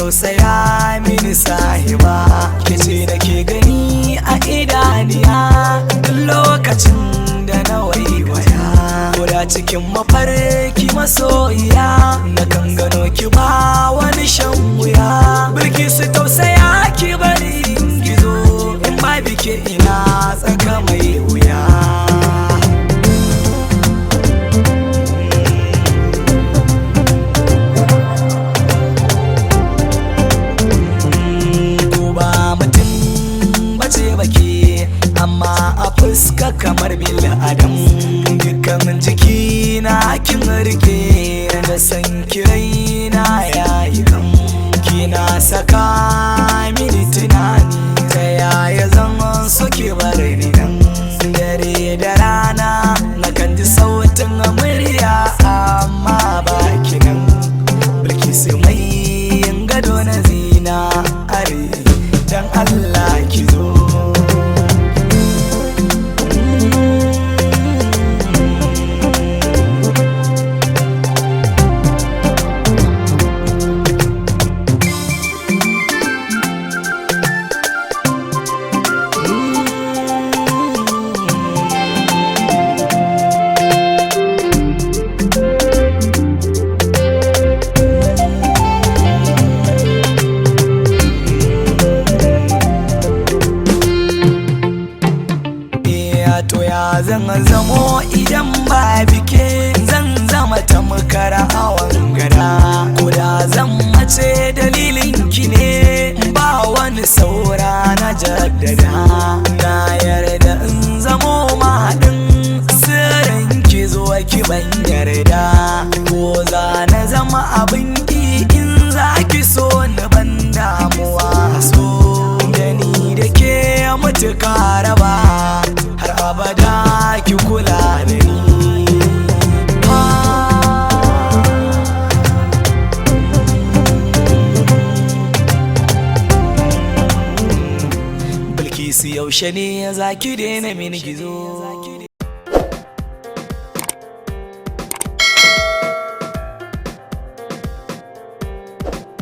tausaya mini sahiba, kice nake gani a idaniya duk lokacin da na waiwaya. Koda cikin mafarki masoyiya na kan gano ki ba wani shan wuya. Bilkisu tausaya ki bari in gizo, in ba bike ina tsaka mai wuya. Amma a fuska kamar bil adam, dukkan jiki na kin rike da san kirai na yayi kan. Kina saka mini tunani ta yaya zan so ki bar ni nan. Dare da rana na kan ji sautin murya amma baki nan. Bilkisu mai gado na zina are, dan Allah ki zo. To ya zan zamo idan ba bike, zan zama tamkar hawan gada. Koda zan mace dalilin ki ne, ba wani saura na jaddada. Na yarda in zamo mahaɗin sirrin ki zo ki ban yarda. Ko za na zama abin ki in za ki so ni ban damuwa. So da ni da ke mutuka raba, har abada ki kula da ni. Bilkisu yaushe ne za ki daina mini gizo?